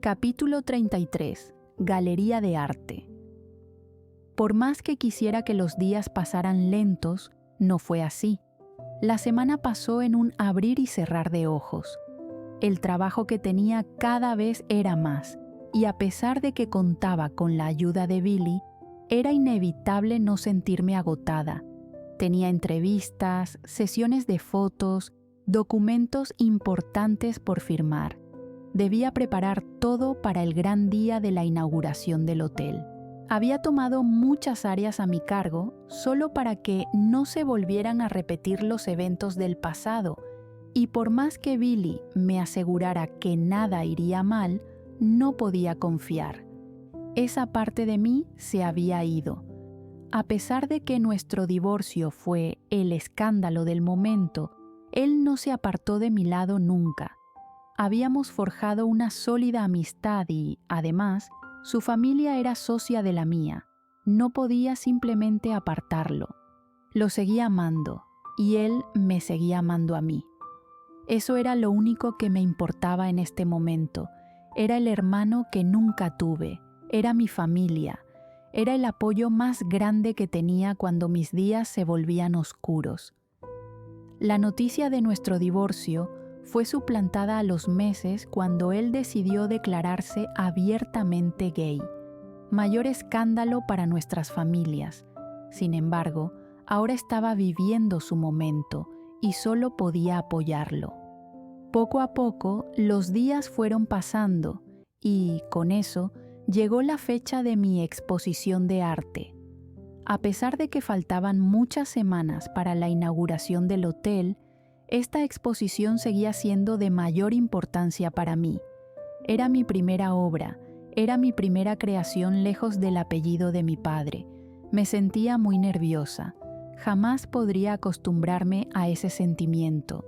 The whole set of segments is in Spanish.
Capítulo 33. Galería de arte. Por más que quisiera que los días pasaran lentos, no fue así. La semana pasó en un abrir y cerrar de ojos. El trabajo que tenía cada vez era más, y a pesar de que contaba con la ayuda de Billy, era inevitable no sentirme agotada. Tenía entrevistas, sesiones de fotos, documentos importantes por firmar. Debía preparar todo para el gran día de la inauguración del hotel. Había tomado muchas áreas a mi cargo solo para que no se volvieran a repetir los eventos del pasado, y por más que Billy me asegurara que nada iría mal, no podía confiar. Esa parte de mí se había ido. A pesar de que nuestro divorcio fue el escándalo del momento, él no se apartó de mi lado nunca. Habíamos forjado una sólida amistad y, además, su familia era socia de la mía. No podía simplemente apartarlo. Lo seguía amando, y él me seguía amando a mí. Eso era lo único que me importaba en este momento. Era el hermano que nunca tuve. Era mi familia. Era el apoyo más grande que tenía cuando mis días se volvían oscuros. La noticia de nuestro divorcio fue suplantada a los meses cuando él decidió declararse abiertamente gay. Mayor escándalo para nuestras familias. Sin embargo, ahora estaba viviendo su momento y solo podía apoyarlo. Poco a poco, los días fueron pasando y, con eso, llegó la fecha de mi exposición de arte. A pesar de que faltaban muchas semanas para la inauguración del hotel, esta exposición seguía siendo de mayor importancia para mí. Era mi primera obra, era mi primera creación lejos del apellido de mi padre. Me sentía muy nerviosa. Jamás podría acostumbrarme a ese sentimiento.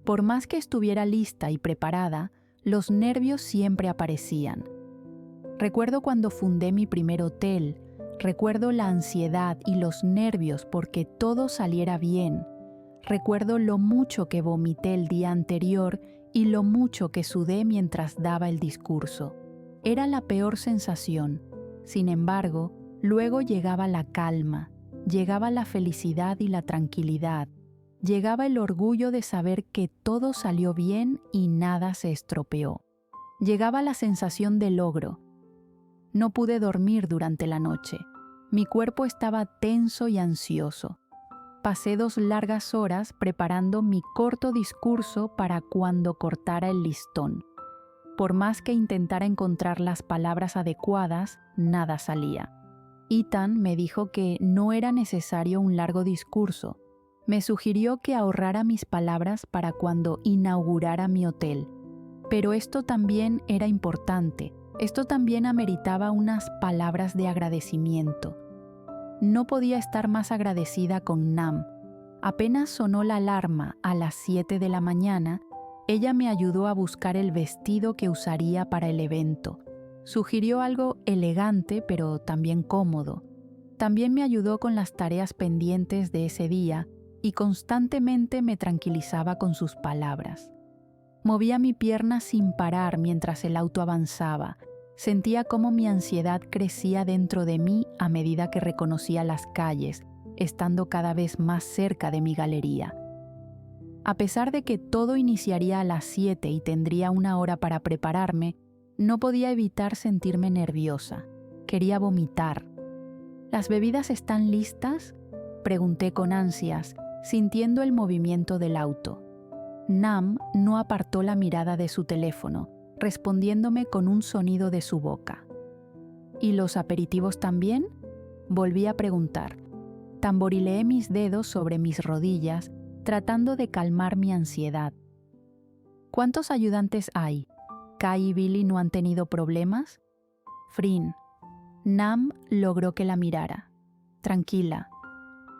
Por más que estuviera lista y preparada, los nervios siempre aparecían. Recuerdo cuando fundé mi primer hotel, recuerdo la ansiedad y los nervios porque todo saliera bien. Recuerdo lo mucho que vomité el día anterior y lo mucho que sudé mientras daba el discurso. Era la peor sensación. Sin embargo, luego llegaba la calma, llegaba la felicidad y la tranquilidad, llegaba el orgullo de saber que todo salió bien y nada se estropeó. Llegaba la sensación de logro. No pude dormir durante la noche. Mi cuerpo estaba tenso y ansioso. Pasé 2 largas horas preparando mi corto discurso para cuando cortara el listón. Por más que intentara encontrar las palabras adecuadas, nada salía. Ethan me dijo que no era necesario un largo discurso. Me sugirió que ahorrara mis palabras para cuando inaugurara mi hotel. Pero esto también era importante. Esto también ameritaba unas palabras de agradecimiento. No podía estar más agradecida con Nam. Apenas sonó la alarma a las 7 de la mañana, ella me ayudó a buscar el vestido que usaría para el evento. Sugirió algo elegante pero también cómodo. También me ayudó con las tareas pendientes de ese día y constantemente me tranquilizaba con sus palabras. Movía mi pierna sin parar mientras el auto avanzaba. Sentía cómo mi ansiedad crecía dentro de mí a medida que reconocía las calles, estando cada vez más cerca de mi galería. A pesar de que todo iniciaría a las 7 y tendría 1 hora para prepararme, no podía evitar sentirme nerviosa. Quería vomitar. ¿Las bebidas están listas?, pregunté con ansias, sintiendo el movimiento del auto. Nam no apartó la mirada de su teléfono, respondiéndome con un sonido de su boca. ¿Y los aperitivos también?, volví a preguntar. Tamborileé mis dedos sobre mis rodillas, tratando de calmar mi ansiedad. ¿Cuántos ayudantes hay? ¿Kai y Billy no han tenido problemas? Frin. Nam logró que la mirara. Tranquila.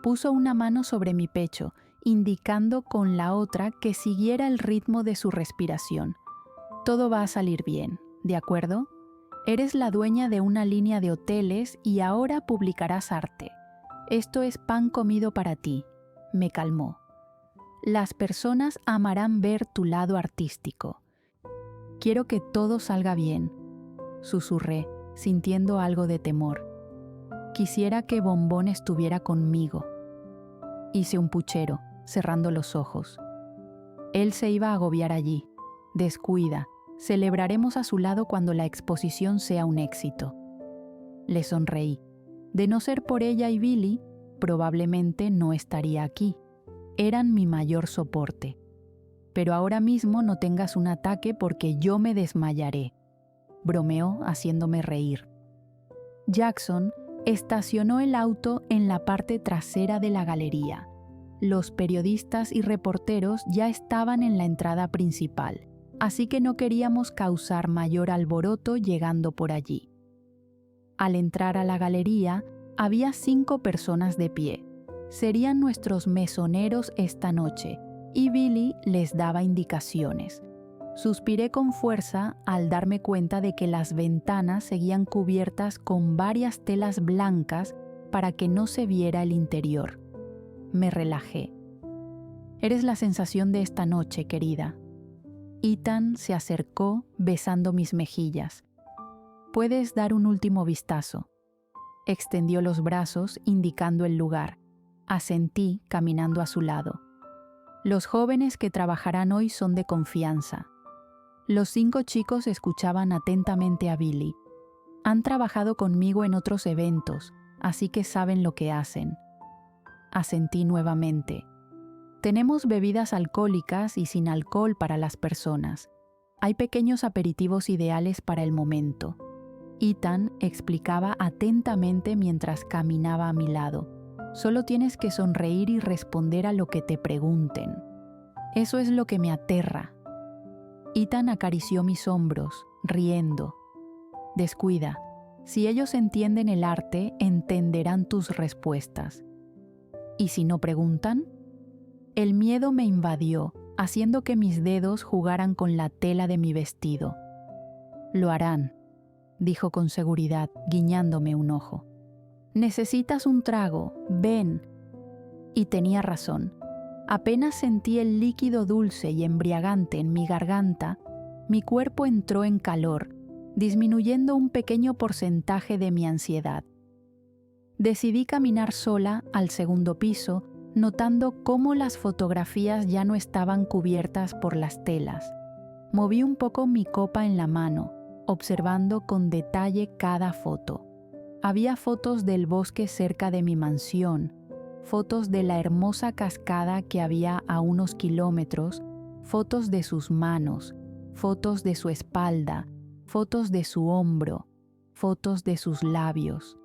Puso una mano sobre mi pecho, indicando con la otra que siguiera el ritmo de su respiración. Todo va a salir bien, ¿de acuerdo? Eres la dueña de una línea de hoteles y ahora publicarás arte. Esto es pan comido para ti, me calmó. Las personas amarán ver tu lado artístico. Quiero que todo salga bien, susurré, sintiendo algo de temor. Quisiera que Bombón estuviera conmigo. Hice un puchero, cerrando los ojos. Él se iba a agobiar allí. Descuida, celebraremos a su lado cuando la exposición sea un éxito. Le sonreí. De no ser por ella y Billy, probablemente no estaría aquí. Eran mi mayor soporte. Pero ahora mismo no tengas un ataque porque yo me desmayaré, bromeó haciéndome reír. Jackson estacionó el auto en la parte trasera de la galería. Los periodistas y reporteros ya estaban en la entrada principal, así que no queríamos causar mayor alboroto llegando por allí. Al entrar a la galería, había 5 personas de pie. Serían nuestros mesoneros esta noche, y Billy les daba indicaciones. Suspiré con fuerza al darme cuenta de que las ventanas seguían cubiertas con varias telas blancas para que no se viera el interior. Me relajé. Eres la sensación de esta noche, querida. Ethan se acercó besando mis mejillas. Puedes dar un último vistazo. Extendió los brazos indicando el lugar. Asentí caminando a su lado. Los jóvenes que trabajarán hoy son de confianza. Los 5 chicos escuchaban atentamente a Billy. Han trabajado conmigo en otros eventos, así que saben lo que hacen. Asentí nuevamente. Tenemos bebidas alcohólicas y sin alcohol para las personas. Hay pequeños aperitivos ideales para el momento. Ethan explicaba atentamente mientras caminaba a mi lado. Solo tienes que sonreír y responder a lo que te pregunten. Eso es lo que me aterra. Ethan acarició mis hombros, riendo. Descuida. Si ellos entienden el arte, entenderán tus respuestas. ¿Y si no preguntan? El miedo me invadió, haciendo que mis dedos jugaran con la tela de mi vestido. Lo harán, dijo con seguridad, guiñándome un ojo. Necesitas un trago, ven. Y tenía razón. Apenas sentí el líquido dulce y embriagante en mi garganta, mi cuerpo entró en calor, disminuyendo un pequeño porcentaje de mi ansiedad. Decidí caminar sola al segundo piso, notando cómo las fotografías ya no estaban cubiertas por las telas. Moví un poco mi copa en la mano, observando con detalle cada foto. Había fotos del bosque cerca de mi mansión, fotos de la hermosa cascada que había a unos kilómetros, fotos de sus manos, fotos de su espalda, fotos de su hombro, fotos de sus labios.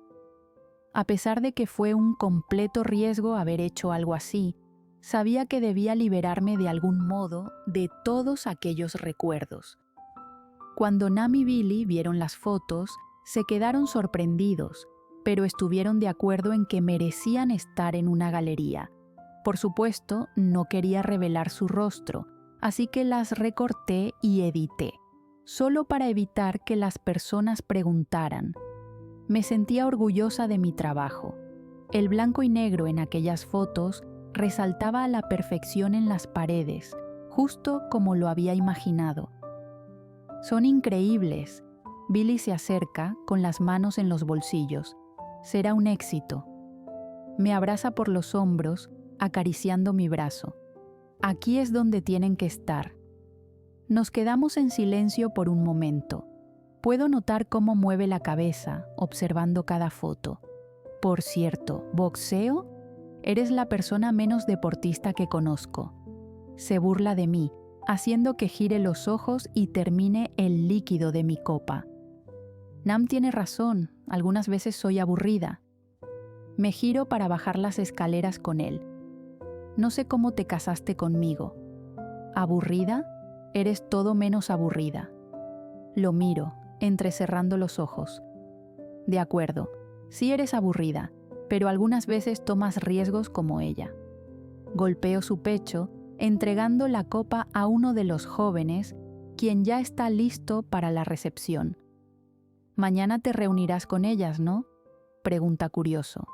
A pesar de que fue un completo riesgo haber hecho algo así, sabía que debía liberarme de algún modo de todos aquellos recuerdos. Cuando Nam y Billy vieron las fotos, se quedaron sorprendidos, pero estuvieron de acuerdo en que merecían estar en una galería. Por supuesto, no quería revelar su rostro, así que las recorté y edité, solo para evitar que las personas preguntaran. Me sentía orgullosa de mi trabajo. El blanco y negro en aquellas fotos resaltaba a la perfección en las paredes, justo como lo había imaginado. Son increíbles. Billy se acerca con las manos en los bolsillos. Será un éxito. Me abraza por los hombros, acariciando mi brazo. Aquí es donde tienen que estar. Nos quedamos en silencio por un momento. Puedo notar cómo mueve la cabeza, observando cada foto. Por cierto, ¿boxeo? Eres la persona menos deportista que conozco. Se burla de mí, haciendo que gire los ojos y termine el líquido de mi copa. Nam tiene razón, algunas veces soy aburrida. Me giro para bajar las escaleras con él. No sé cómo te casaste conmigo. ¿Aburrida? Eres todo menos aburrida. Lo miro, entrecerrando los ojos. De acuerdo, sí eres aburrida, pero algunas veces tomas riesgos como ella. Golpeo su pecho, entregando la copa a uno de los jóvenes, quien ya está listo para la recepción. Mañana te reunirás con ellas, ¿no? Pregunta curioso.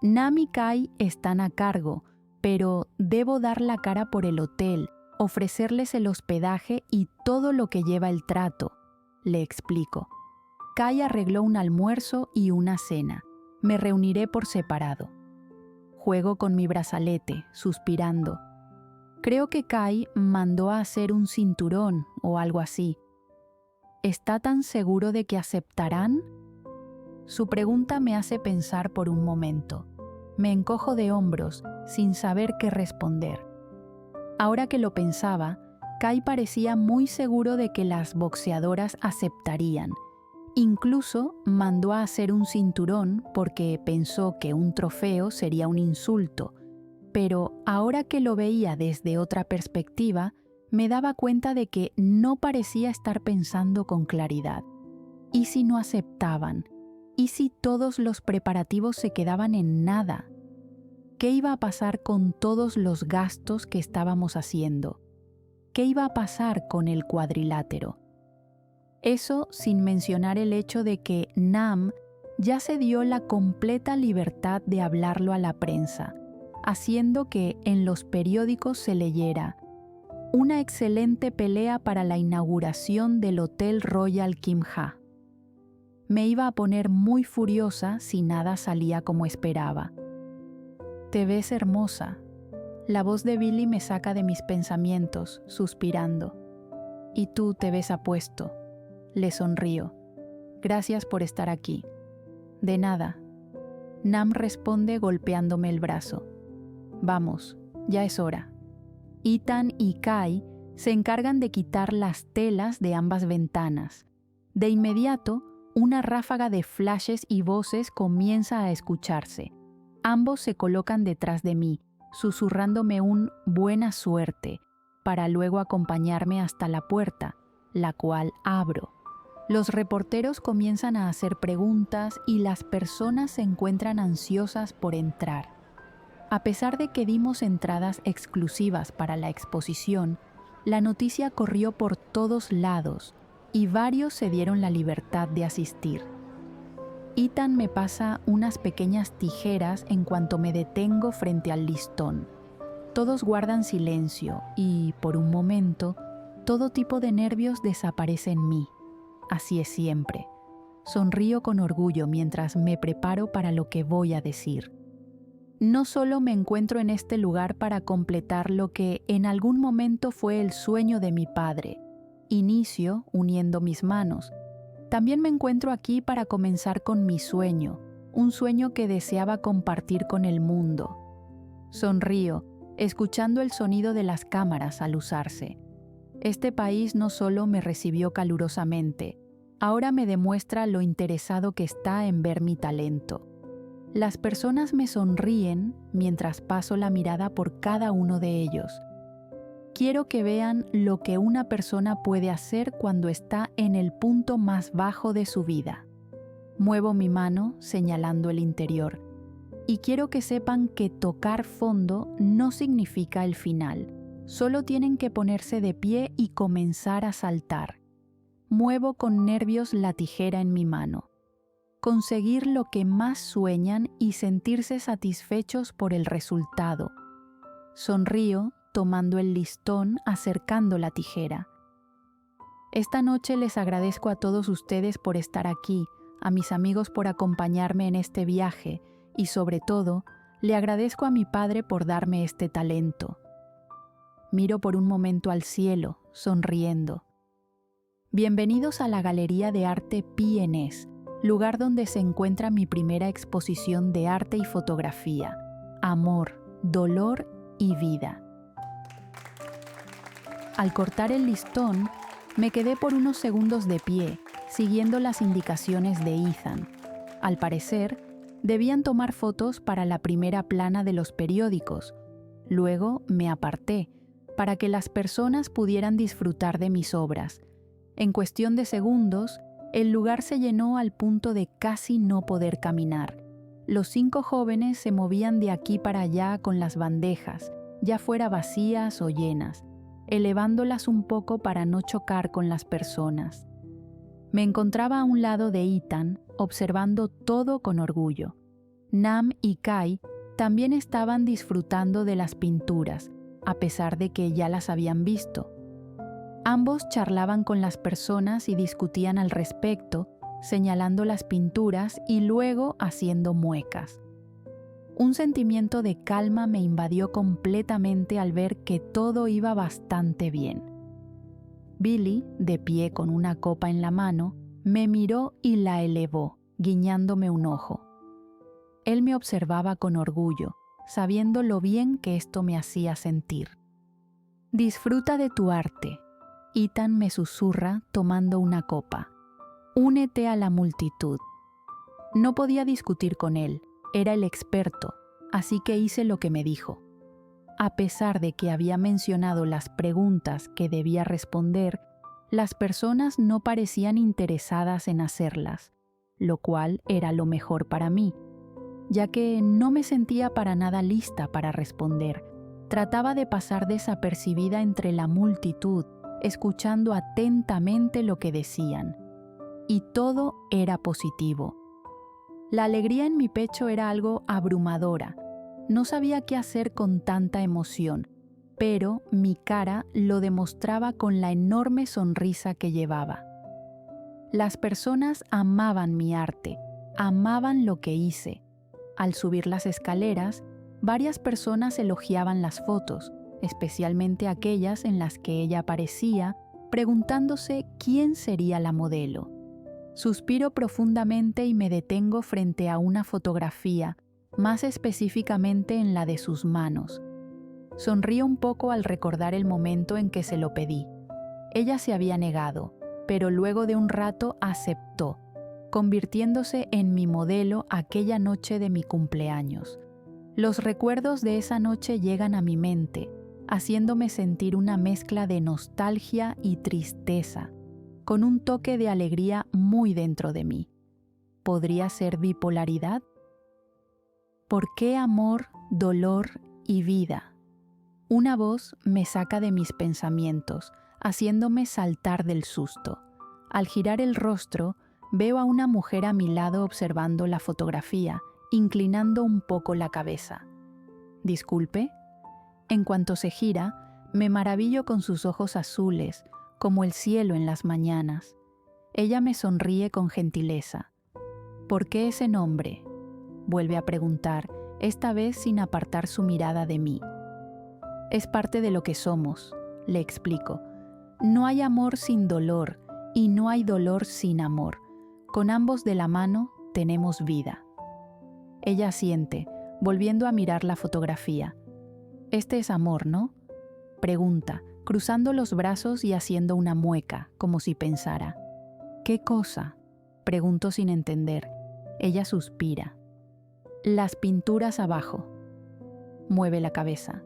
Nam y Kai están a cargo, pero debo dar la cara por el hotel, ofrecerles el hospedaje y todo lo que lleva el trato, le explico. Kai arregló un almuerzo y una cena. Me reuniré por separado. Juego con mi brazalete, suspirando. Creo que Kai mandó a hacer un cinturón o algo así. ¿Está tan seguro de que aceptarán? Su pregunta me hace pensar por un momento. Me encojo de hombros, sin saber qué responder. Ahora que lo pensaba, Kai parecía muy seguro de que las boxeadoras aceptarían. Incluso mandó a hacer un cinturón porque pensó que un trofeo sería un insulto, pero ahora que lo veía desde otra perspectiva, me daba cuenta de que no parecía estar pensando con claridad. ¿Y si no aceptaban? ¿Y si todos los preparativos se quedaban en nada? ¿Qué iba a pasar con todos los gastos que estábamos haciendo? ¿Qué iba a pasar con el cuadrilátero? Eso sin mencionar el hecho de que Nam ya se dio la completa libertad de hablarlo a la prensa, haciendo que en los periódicos se leyera una excelente pelea para la inauguración del Hotel Royal Kimha. Me iba a poner muy furiosa si nada salía como esperaba. Te ves hermosa. La voz de Billy me saca de mis pensamientos, suspirando. Y tú te ves apuesto. Le sonrío. Gracias por estar aquí. De nada. Nam responde golpeándome el brazo. Vamos, ya es hora. Ethan y Kai se encargan de quitar las telas de ambas ventanas. De inmediato, una ráfaga de flashes y voces comienza a escucharse. Ambos se colocan detrás de mí, susurrándome un buena suerte, para luego acompañarme hasta la puerta, la cual abro. Los reporteros comienzan a hacer preguntas y las personas se encuentran ansiosas por entrar. A pesar de que dimos entradas exclusivas para la exposición, la noticia corrió por todos lados y varios se dieron la libertad de asistir. Ethan me pasa unas pequeñas tijeras en cuanto me detengo frente al listón. Todos guardan silencio y, por un momento, todo tipo de nervios desaparece en mí. Así es siempre. Sonrío con orgullo mientras me preparo para lo que voy a decir. No solo me encuentro en este lugar para completar lo que en algún momento fue el sueño de mi padre. Inicio uniendo mis manos. También me encuentro aquí para comenzar con mi sueño, un sueño que deseaba compartir con el mundo. Sonrío, escuchando el sonido de las cámaras al usarse. Este país no solo me recibió calurosamente, ahora me demuestra lo interesado que está en ver mi talento. Las personas me sonríen mientras paso la mirada por cada uno de ellos. Quiero que vean lo que una persona puede hacer cuando está en el punto más bajo de su vida. Muevo mi mano señalando el interior y quiero que sepan que tocar fondo no significa el final. Solo tienen que ponerse de pie y comenzar a saltar. Muevo con nervios la tijera en mi mano. Conseguir lo que más sueñan y sentirse satisfechos por el resultado. Sonrío tomando el listón, acercando la tijera. Esta noche les agradezco a todos ustedes por estar aquí, a mis amigos por acompañarme en este viaje y sobre todo, le agradezco a mi padre por darme este talento. Miro por un momento al cielo, sonriendo. Bienvenidos a la Galería de Arte PNS, lugar donde se encuentra mi primera exposición de arte y fotografía, amor, dolor y vida. Al cortar el listón, me quedé por unos segundos de pie, siguiendo las indicaciones de Ethan. Al parecer, debían tomar fotos para la primera plana de los periódicos. Luego me aparté, para que las personas pudieran disfrutar de mis obras. En cuestión de segundos, el lugar se llenó al punto de casi no poder caminar. Los 5 jóvenes se movían de aquí para allá con las bandejas, ya fuera vacías o llenas, elevándolas un poco para no chocar con las personas. Me encontraba a un lado de Ethan, observando todo con orgullo. Nam y Kai también estaban disfrutando de las pinturas, a pesar de que ya las habían visto. Ambos charlaban con las personas y discutían al respecto, señalando las pinturas y luego haciendo muecas. Un sentimiento de calma me invadió completamente al ver que todo iba bastante bien. Billy, de pie con una copa en la mano, me miró y la elevó, guiñándome un ojo. Él me observaba con orgullo, sabiendo lo bien que esto me hacía sentir. «Disfruta de tu arte», Ethan me susurra tomando una copa. «Únete a la multitud». No podía discutir con él, era el experto, así que hice lo que me dijo. A pesar de que había mencionado las preguntas que debía responder, las personas no parecían interesadas en hacerlas, lo cual era lo mejor para mí, ya que no me sentía para nada lista para responder. Trataba de pasar desapercibida entre la multitud, escuchando atentamente lo que decían. Y todo era positivo. La alegría en mi pecho era algo abrumadora. No sabía qué hacer con tanta emoción, pero mi cara lo demostraba con la enorme sonrisa que llevaba. Las personas amaban mi arte, amaban lo que hice. Al subir las escaleras, varias personas elogiaban las fotos, especialmente aquellas en las que ella aparecía, preguntándose quién sería la modelo. Suspiro profundamente y me detengo frente a una fotografía, más específicamente en la de sus manos. Sonrío un poco al recordar el momento en que se lo pedí. Ella se había negado, pero luego de un rato aceptó, convirtiéndose en mi modelo aquella noche de mi cumpleaños. Los recuerdos de esa noche llegan a mi mente, haciéndome sentir una mezcla de nostalgia y tristeza, con un toque de alegría muy dentro de mí. ¿Podría ser bipolaridad? ¿Por qué amor, dolor y vida? Una voz me saca de mis pensamientos, haciéndome saltar del susto. Al girar el rostro, veo a una mujer a mi lado observando la fotografía, inclinando un poco la cabeza. ¿Disculpe? En cuanto se gira, me maravillo con sus ojos azules, como el cielo en las mañanas. Ella me sonríe con gentileza. ¿Por qué ese nombre?, vuelve a preguntar, esta vez sin apartar su mirada de mí. Es parte de lo que somos, le explico. No hay amor sin dolor y no hay dolor sin amor. Con ambos de la mano tenemos vida. Ella asiente, volviendo a mirar la fotografía. Este es amor, ¿no?, pregunta, cruzando los brazos y haciendo una mueca, como si pensara. ¿Qué cosa?, pregunto sin entender. Ella suspira. Las pinturas abajo. Mueve la cabeza.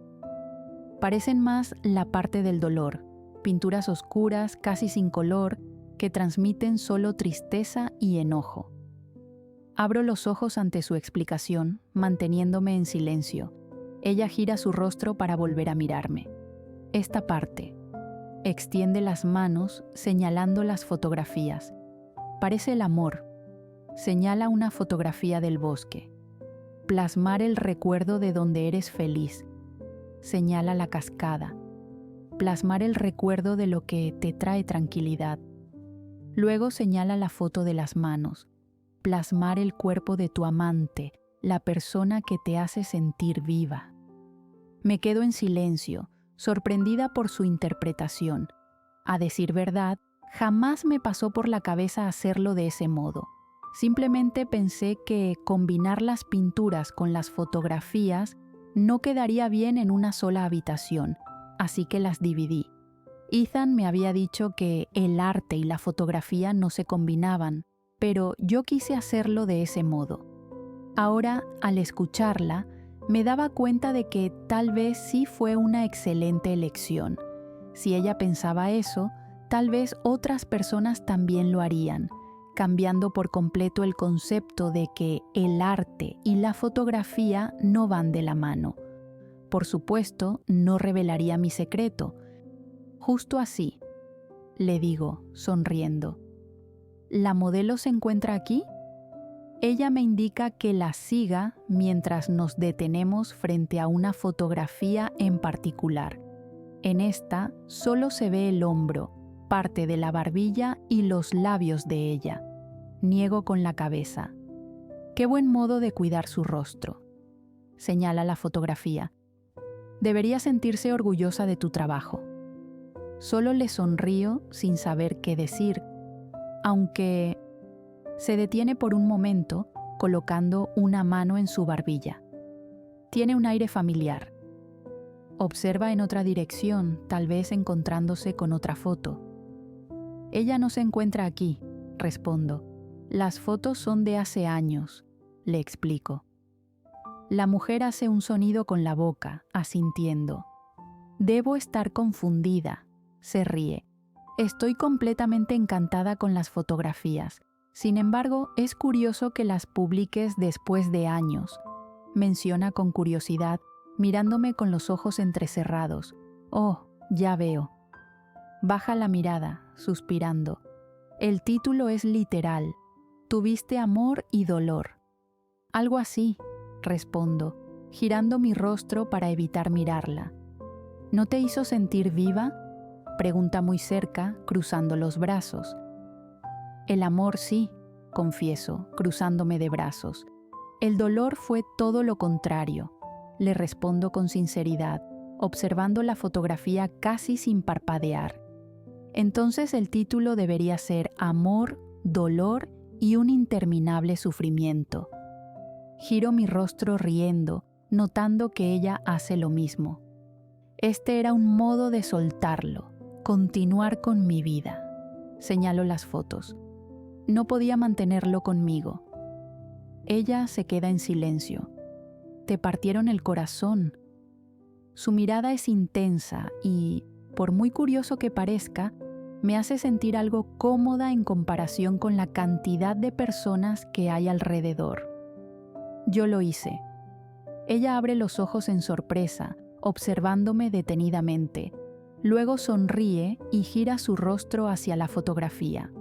Parecen más la parte del dolor, pinturas oscuras, casi sin color, que transmiten solo tristeza y enojo. Abro los ojos ante su explicación, manteniéndome en silencio. Ella gira su rostro para volver a mirarme. Esta parte. Extiende las manos, señalando las fotografías. Parece el amor. Señala una fotografía del bosque. Plasmar el recuerdo de donde eres feliz. Señala la cascada. Plasmar el recuerdo de lo que te trae tranquilidad. Luego señala la foto de las manos. Plasmar el cuerpo de tu amante, la persona que te hace sentir viva. Me quedo en silencio, sorprendida por su interpretación. A decir verdad, jamás me pasó por la cabeza hacerlo de ese modo. Simplemente pensé que combinar las pinturas con las fotografías no quedaría bien en una sola habitación, así que las dividí. Ethan me había dicho que el arte y la fotografía no se combinaban, pero yo quise hacerlo de ese modo. Ahora, al escucharla, me daba cuenta de que tal vez sí fue una excelente elección. Si ella pensaba eso, tal vez otras personas también lo harían, cambiando por completo el concepto de que el arte y la fotografía no van de la mano. Por supuesto, no revelaría mi secreto. Justo así, le digo, sonriendo. ¿La modelo se encuentra aquí?, Ella me indica que la siga mientras nos detenemos frente a una fotografía en particular. En esta solo se ve el hombro, parte de la barbilla y los labios de ella. Niego con la cabeza. Qué buen modo de cuidar su rostro. Señala la fotografía. Debería sentirse orgullosa de tu trabajo. Solo le sonrío sin saber qué decir, aunque se detiene por un momento colocando una mano en su barbilla. Tiene un aire familiar. Observa en otra dirección, tal vez encontrándose con otra foto. Ella no se encuentra aquí, respondo. Las fotos son de hace años, le explico. La mujer hace un sonido con la boca, asintiendo. Debo estar confundida, se ríe. Estoy completamente encantada con las fotografías. Sin embargo, es curioso que las publiques después de años. Menciona con curiosidad, mirándome con los ojos entrecerrados. Oh, ya veo. Baja la mirada, suspirando. El título es literal. Tuviste amor y dolor. Algo así, respondo, girando mi rostro para evitar mirarla. ¿No te hizo sentir viva?, pregunta muy cerca, cruzando los brazos. El amor sí, confieso, cruzándome de brazos. El dolor fue todo lo contrario, le respondo con sinceridad, observando la fotografía casi sin parpadear. Entonces el título debería ser Amor, dolor y un interminable sufrimiento. Giro mi rostro riendo, notando que ella hace lo mismo. Este era un modo de soltarlo, continuar con mi vida. Señalo las fotos. No podía mantenerlo conmigo. Ella se queda en silencio. Te partieron el corazón. Su mirada es intensa y, por muy curioso que parezca, me hace sentir algo cómoda en comparación con la cantidad de personas que hay alrededor. Yo lo hice. Ella abre los ojos en sorpresa, observándome detenidamente. Luego sonríe y gira su rostro hacia la fotografía.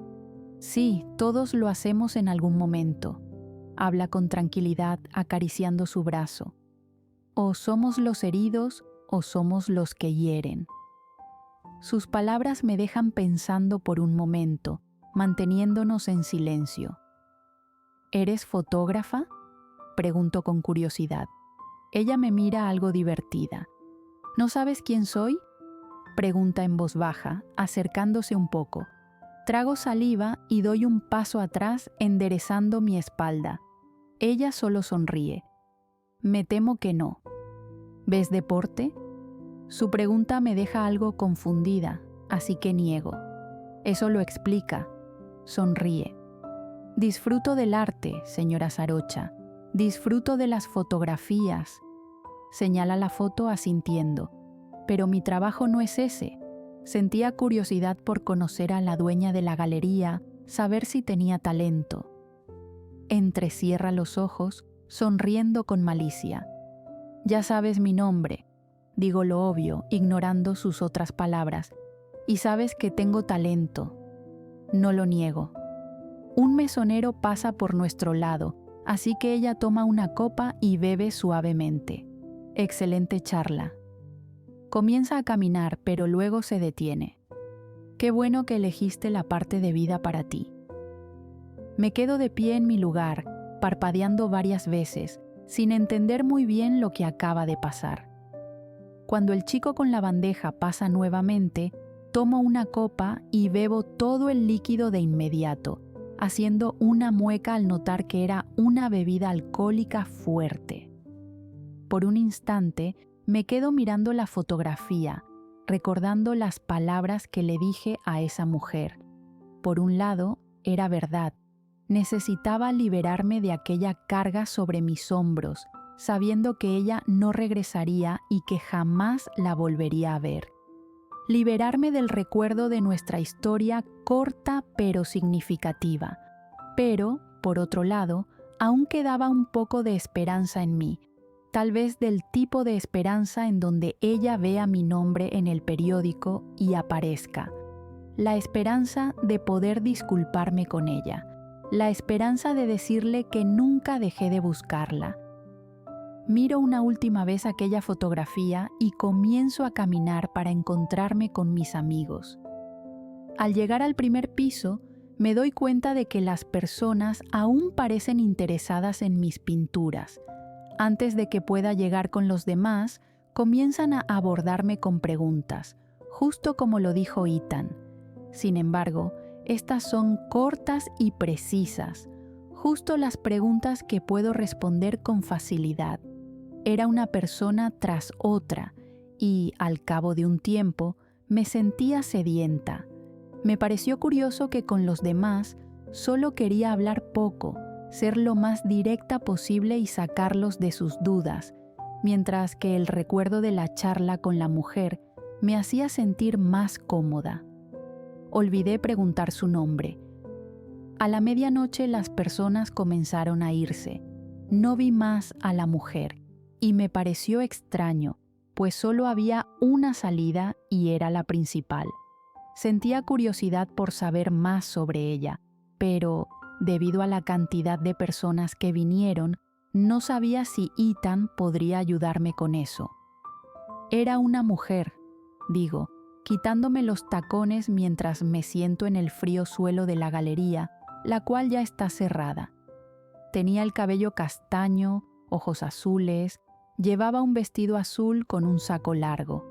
Sí, todos lo hacemos en algún momento. Habla con tranquilidad, acariciando su brazo. O somos los heridos o somos los que hieren. Sus palabras me dejan pensando por un momento, manteniéndonos en silencio. ¿Eres fotógrafa?, pregunto con curiosidad. Ella me mira algo divertida. ¿No sabes quién soy?, pregunta en voz baja, acercándose un poco. Trago saliva y doy un paso atrás, enderezando mi espalda. Ella solo sonríe. Me temo que no. ¿Ves deporte? Su pregunta me deja algo confundida, así que niego. Eso lo explica. Sonríe. Disfruto del arte, señora Sarocha. Disfruto de las fotografías. Señala la foto asintiendo. Pero mi trabajo no es ese. Sentía curiosidad por conocer a la dueña de la galería, saber si tenía talento. Entrecierra los ojos, sonriendo con malicia. Ya sabes mi nombre, digo lo obvio, ignorando sus otras palabras, y sabes que tengo talento. No lo niego. Un mesonero pasa por nuestro lado, así que ella toma una copa y bebe suavemente. Excelente charla. Comienza a caminar, pero luego se detiene. Qué bueno que elegiste la parte de vida para ti. Me quedo de pie en mi lugar, parpadeando varias veces, sin entender muy bien lo que acaba de pasar. Cuando el chico con la bandeja pasa nuevamente, tomo una copa y bebo todo el líquido de inmediato, haciendo una mueca al notar que era una bebida alcohólica fuerte. Por un instante, me quedo mirando la fotografía, recordando las palabras que le dije a esa mujer. Por un lado, era verdad. Necesitaba liberarme de aquella carga sobre mis hombros, sabiendo que ella no regresaría y que jamás la volvería a ver. Liberarme del recuerdo de nuestra historia corta pero significativa. Pero, por otro lado, aún quedaba un poco de esperanza en mí, tal vez del tipo de esperanza en donde ella vea mi nombre en el periódico y aparezca. La esperanza de poder disculparme con ella, la esperanza de decirle que nunca dejé de buscarla. Miro una última vez aquella fotografía y comienzo a caminar para encontrarme con mis amigos. Al llegar al primer piso, me doy cuenta de que las personas aún parecen interesadas en mis pinturas. Antes de que pueda llegar con los demás, comienzan a abordarme con preguntas, justo como lo dijo Ethan. Sin embargo, estas son cortas y precisas, justo las preguntas que puedo responder con facilidad. Era una persona tras otra y, al cabo de un tiempo, me sentía sedienta. Me pareció curioso que con los demás solo quería hablar poco, ser lo más directa posible y sacarlos de sus dudas, mientras que el recuerdo de la charla con la mujer me hacía sentir más cómoda. Olvidé preguntar su nombre. A la medianoche las personas comenzaron a irse. No vi más a la mujer y me pareció extraño, pues solo había una salida y era la principal. Sentía curiosidad por saber más sobre ella, pero, debido a la cantidad de personas que vinieron, no sabía si Ethan podría ayudarme con eso. Era una mujer, digo, quitándome los tacones mientras me siento en el frío suelo de la galería, la cual ya está cerrada. Tenía el cabello castaño, ojos azules, llevaba un vestido azul con un saco largo.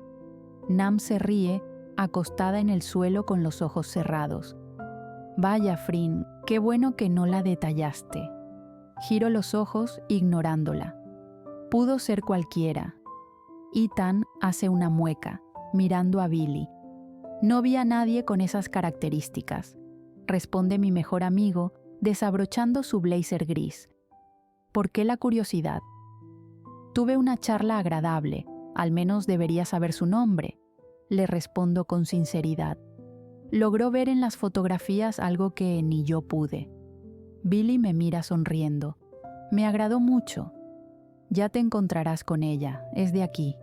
Nam se ríe, acostada en el suelo con los ojos cerrados. Vaya, Frin, qué bueno que no la detallaste. Giro los ojos ignorándola. Pudo ser cualquiera. Ethan hace una mueca, mirando a Billy. No vi a nadie con esas características, responde mi mejor amigo, desabrochando su blazer gris. ¿Por qué la curiosidad? Tuve una charla agradable, al menos debería saber su nombre, le respondo con sinceridad. Logró ver en las fotografías algo que ni yo pude. Billy me mira sonriendo. Me agradó mucho. Ya te encontrarás con ella, es de aquí.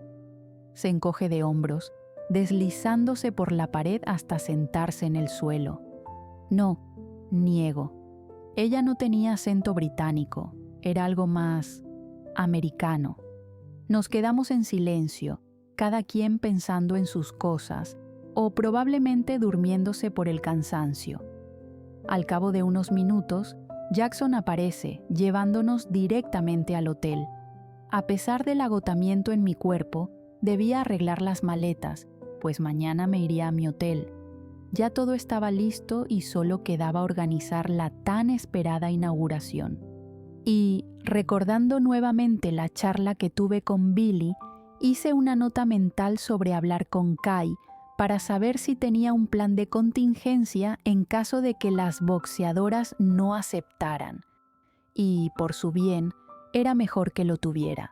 Se encoge de hombros, deslizándose por la pared hasta sentarse en el suelo. No, niego. Ella no tenía acento británico, era algo más americano. Nos quedamos en silencio, cada quien pensando en sus cosas, o probablemente durmiéndose por el cansancio. Al cabo de unos minutos, Jackson aparece, llevándonos directamente al hotel. A pesar del agotamiento en mi cuerpo, debía arreglar las maletas, pues mañana me iría a mi hotel. Ya todo estaba listo y solo quedaba organizar la tan esperada inauguración. Y, recordando nuevamente la charla que tuve con Billy, hice una nota mental sobre hablar con Kai para saber si tenía un plan de contingencia en caso de que las boxeadoras no aceptaran. Y, por su bien, era mejor que lo tuviera.